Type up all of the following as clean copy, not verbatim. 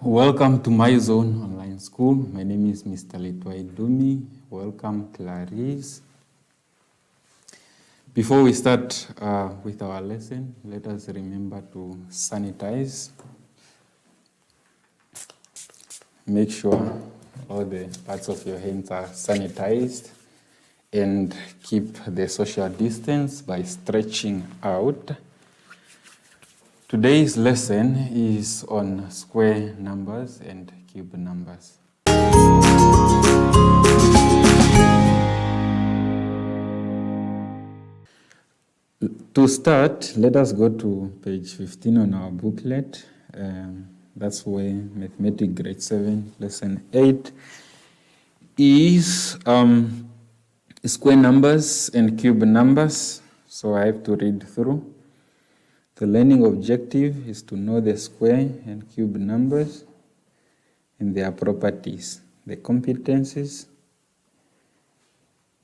Welcome to My Zone Online School. My name is Mr. Litwai Dumi. Welcome, Clarice. Before we start with our lesson, let us remember to sanitize. Make sure all the parts of your hands are sanitized and keep the social distance by stretching out. Today's lesson is on square numbers and cube numbers. To start, let us go to page 15 on our booklet. That's where Mathematics Grade 7, Lesson 8 is square numbers and cube numbers. So I have to read through. The learning objective is to know the square and cube numbers and their properties. The competencies: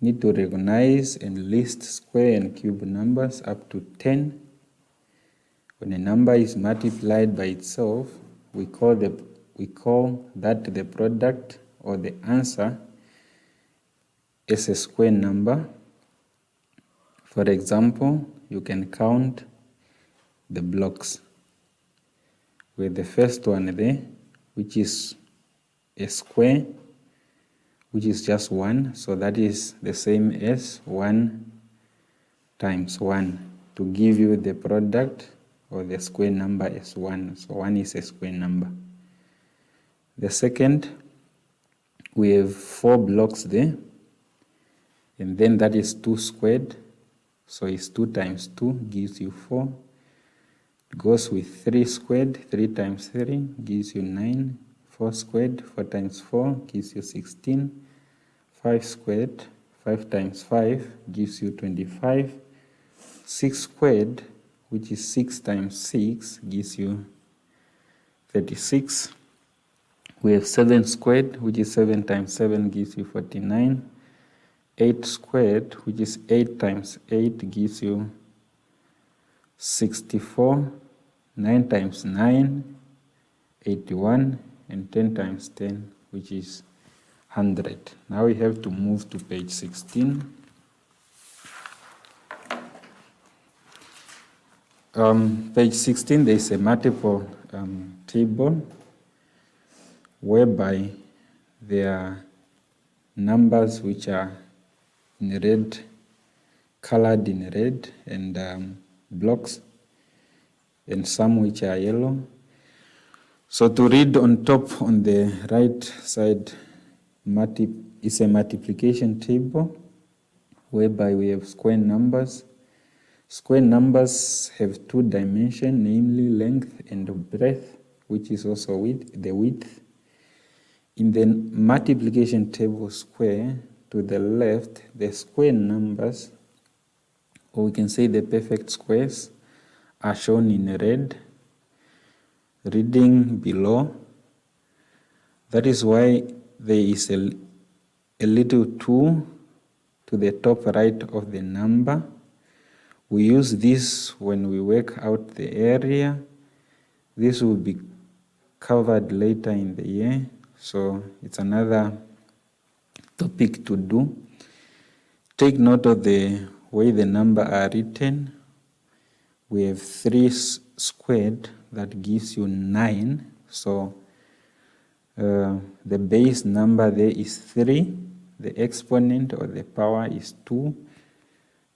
need to recognize and list square and cube numbers up to 10. When a number is multiplied by itself, we call that the product or the answer is a square number. For example, you can count the blocks with the first one there, which is a square, which is just 1, so that is the same as 1 times 1 to give you the product or the square number as 1. So 1 is a square number. The second, we have 4 blocks there, and then that is 2 squared, so it's 2 times 2 gives you 4. It goes with 3 squared, 3 times 3 gives you 9. 4 squared, 4 times 4 gives you 16. 5 squared, 5 times 5 gives you 25. 6 squared, which is 6 times 6, gives you 36. We have 7 squared, which is 7 times 7 gives you 49. 8 squared, which is 8 times 8 gives you 64. 9 times 9, 81, and 10 times 10, which is 100. Now we have to move to page 16. Page 16, there is a multiple table whereby there are numbers which are in red, colored in red, and blocks, and some which are yellow. So to read on top on the right side is a multiplication table whereby we have square numbers. Square numbers have 2 dimensions, namely length and breadth, which is also the width. In the multiplication table square, to the left, the square numbers, or we can say the perfect squares, are shown in red. Reading below, that is why there is a little 2 to the top right of the number. We use this when we work out the area. This will be covered later in the year, so it's another topic to do. Take note of the way the number are written. We have 3 squared, that gives you 9. So the base number there is 3. The exponent or the power is 2.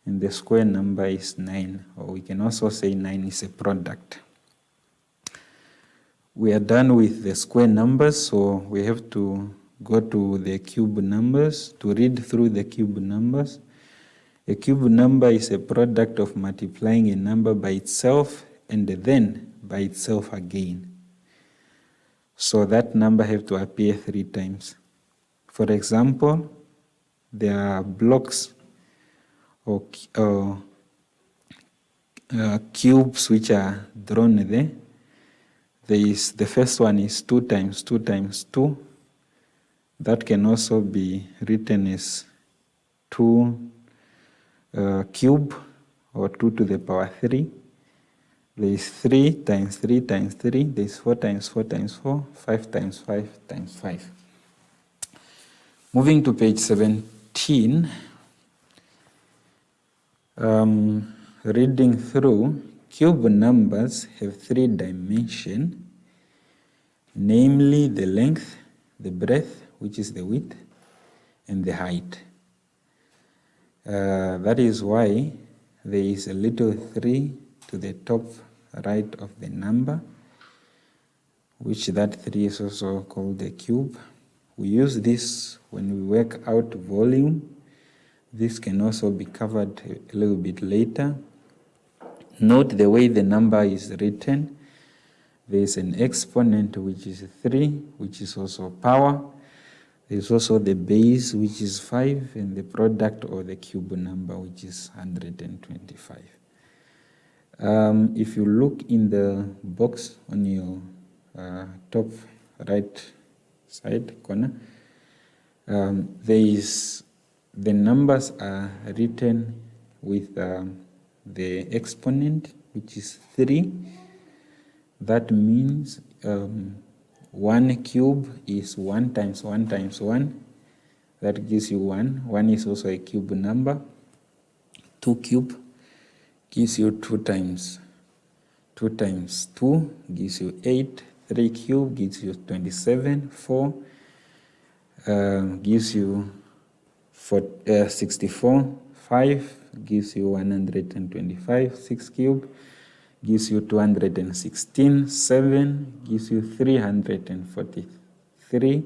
And the square number is 9. Or we can also say 9 is a product. We are done with the square numbers, so we have to go to the cube numbers to read through the cube numbers. A cube number is a product of multiplying a number by itself and then by itself again. So that number have to appear 3 times. For example, there are blocks or cubes which are drawn there. The first one is 2 times 2 times 2. That can also be written as 2 cube or 2 to the power 3. There is 3 times 3 times 3. There is 4 times 4 times 4. 5 times 5 times 5. Moving to page 17. Reading through, cube numbers have 3 dimensions, namely the length, the breadth, which is the width, and the height. That is why there is a little 3 to the top right of the number, which that 3 is also called the cube. We use this when we work out volume. This can also be covered a little bit later. Note the way the number is written. There is an exponent, which is 3, which is also power. There is also the base, which is 5, and the product or the cube number, which is 125. If you look in the box on your top right side corner, the numbers are written with the exponent, which is 3. That means 1 cube is 1 times 1 times 1. That gives you 1. 1 is also a cube number. 2 cube gives you 2 times 2 times 2 gives you 8. 3 cube gives you 27. 4 gives you 64. 5 gives you 125. 6 cube gives you 216. 7 gives you 343.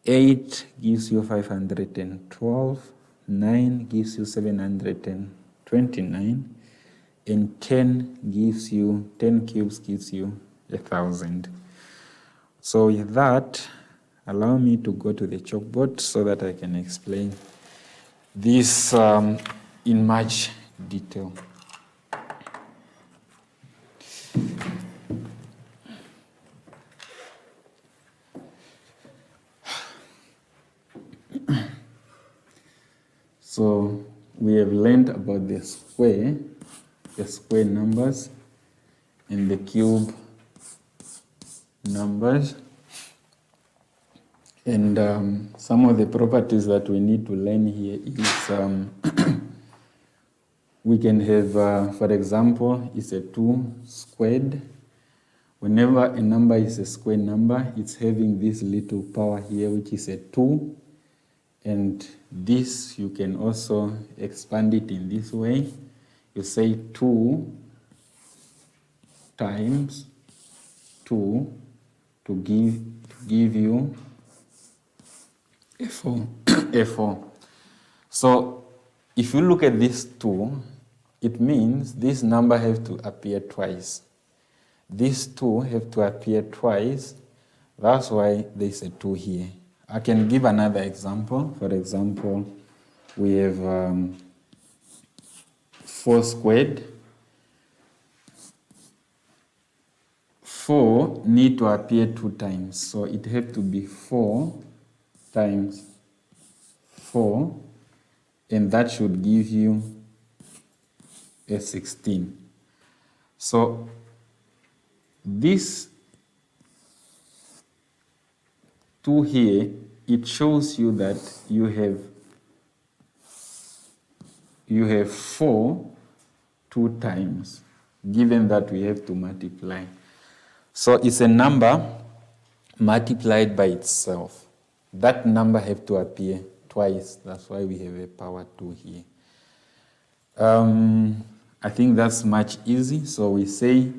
8 gives you 512. 9 gives you 729. And 10 gives you, 10 cubes gives you 1,000. So with that, allow me to go to the chalkboard so that I can explain this in much detail. So we have learned about the square numbers, and the cube numbers, and some of the properties that we need to learn here is we can have, for example, it's a 2 squared. Whenever a number is a square number, it's having this little power here, which is a 2. And this, you can also expand it in this way. You say 2 times 2 to give you a 4. A 4. So if you look at this 2, it means this number has to appear twice. These 2 have to appear twice. That's why there's a 2 here. I can give another example. For example, we have 4 squared. 4 need to appear 2 times. So it has to be 4 times 4. And that should give you a 16. So this 2 here, it shows you that you have 4 2 times, given that we have to multiply. So it's a number multiplied by itself. That number has to appear twice. That's why we have a power 2 here. I think that's much easy. So we say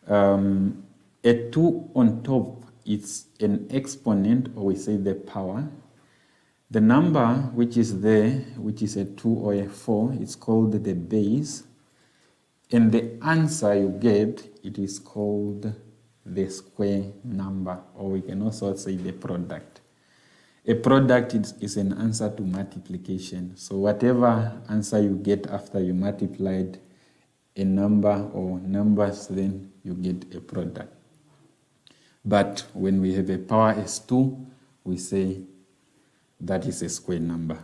a 2 on top, it's an exponent, or we say the power. The number which is there, which is a 2 or a 4, it's called the base. And the answer you get, it is called the square number, or we can also say the product. A product is an answer to multiplication. So whatever answer you get after you multiplied a number or numbers, then you get a product. But when we have a power as 2, we say that is a square number.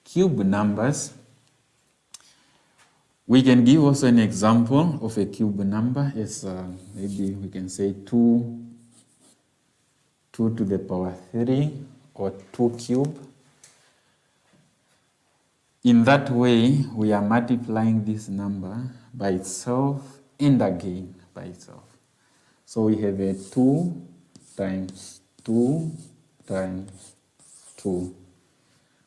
Cube numbers, We can give also an example of a cube number as maybe we can say 2 to the power 3 or 2 cube. In that way, we are multiplying this number by itself and again by itself. So we have a 2 times 2 times 2.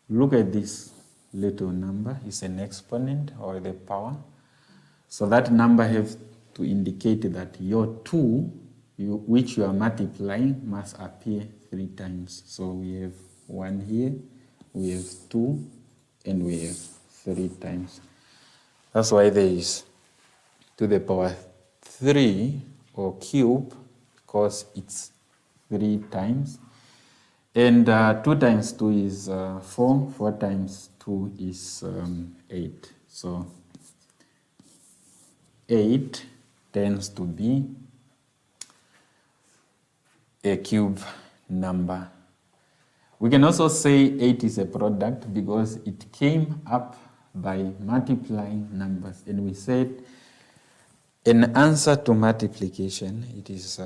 Look at this little number. It's an exponent or the power. So that number has to indicate that your 2, which you are multiplying, must appear 3 times. So we have 1 here, we have 2, and we have 3 times. That's why there is to the power 3 or cube, because it's 3 times. And 2 times 2 is 4, 4 times 2 is 8. So 8 tends to be a cube number. We can also say 8 is a product because it came up by multiplying numbers. And we said an answer to multiplication, it is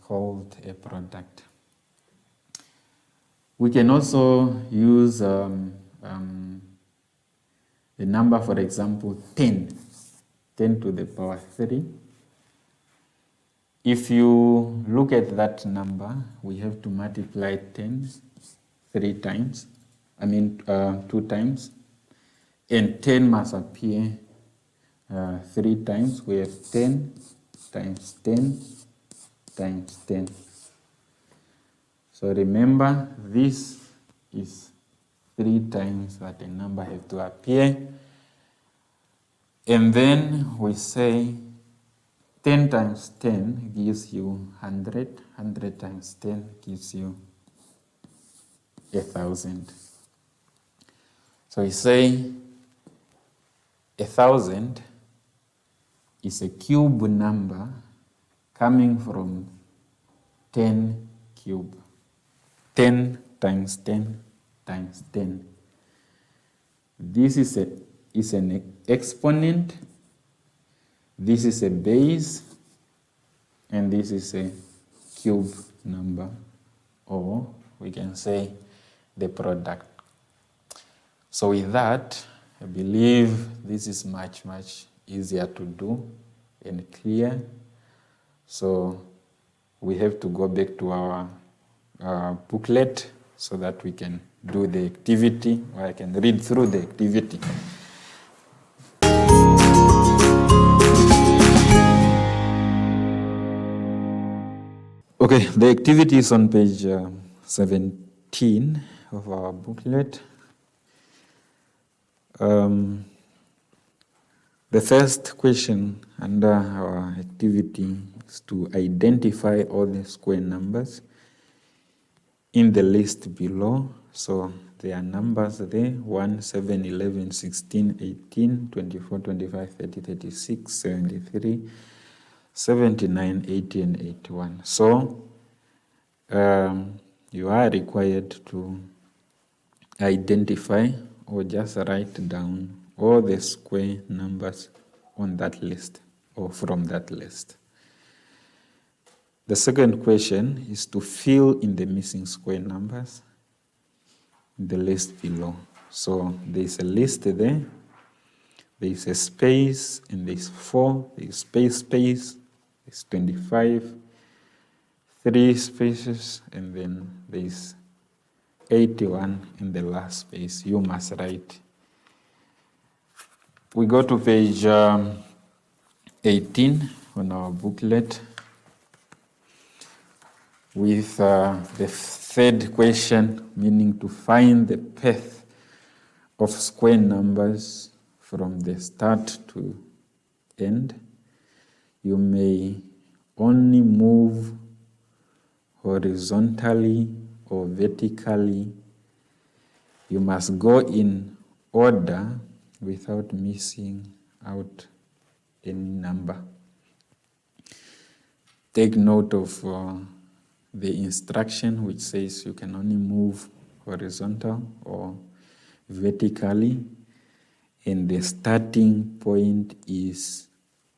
called a product. We can also use the number, for example, 10. 10 to the power 3. If you look at that number, we have to multiply 10 2 times, and 10 must appear 3 times. We have 10 times 10 times 10. So remember, this is 3 times that a number has to appear. And then we say 10 times 10 gives you 100. 100 times 10 gives you 1,000. So we say 1,000 is a cube number coming from 10 cube. 10 times 10 times 10. This is an exponent, this is a base, and this is a cube number, or we can say the product. So with that, I believe this is much easier to do and clear. So we have to go back to our booklet so that we can do the activity, or I can read through the activity. Okay, the activity is on page 17 of our booklet. The first question under our activity is to identify all the square numbers in the list below. So there are numbers there: 1, 7, 11, 16, 18, 24, 25, 30, 36, 73, 79, 80, and 81. So you are required to identify or just write down all the square numbers on that list or from that list. The second question is to fill in the missing square numbers in the list below. So there is a list there, there is a space, and there is 4, there is space, there's 25, 3 spaces, and then there is 81 in the last space. You must write. We go to page 18 on our booklet with the third question, meaning to find the path of square numbers from the start to end. You may only move horizontally or vertically. You must go in order without missing out any number. Take note of the instruction which says you can only move horizontal or vertically, and the starting point is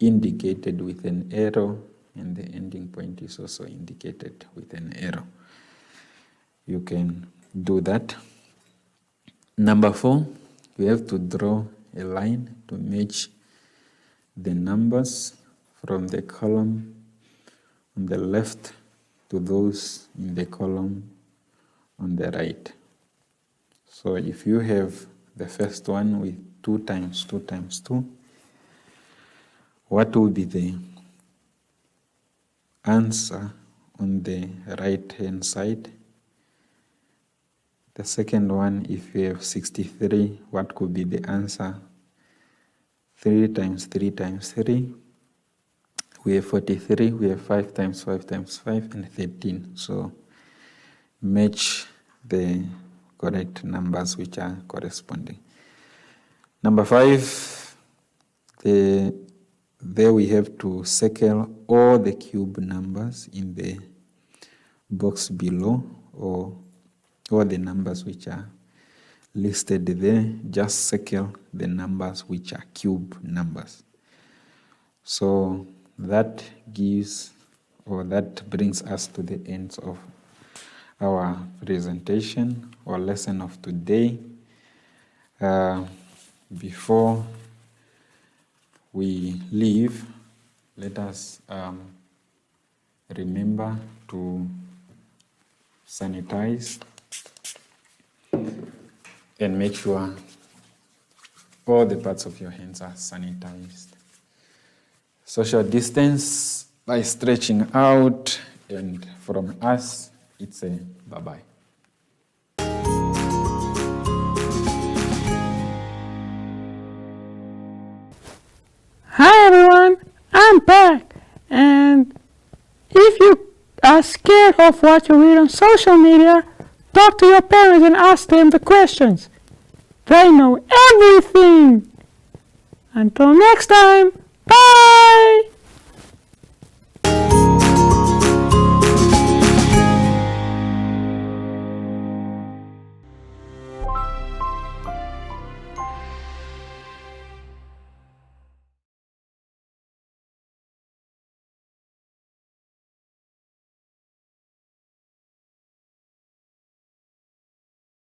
indicated with an arrow, and the ending point is also indicated with an arrow. You can do that. Number 4, you have to draw a line to match the numbers from the column on the left to those in the column on the right. So if you have the first one with 2 times 2 times 2, what will be the answer on the right hand side? The second one, if you have 63, what could be the answer? 3 times 3 times 3. We have 43, we have 5 times 5 times 5, and 13. So match the correct numbers which are corresponding. Number 5, there we have to circle all the cube numbers in the box below, or all the numbers which are listed there. Just circle the numbers which are cube numbers. So that brings us to the end of our presentation or lesson of today. Before we leave, let us remember to sanitize and make sure all the parts of your hands are sanitized. Social distance by stretching out, and from us, it's a bye-bye. Hi everyone, I'm back, and if you are scared of what you read on social media, talk to your parents and ask them the questions. They know everything. Until next time, bye!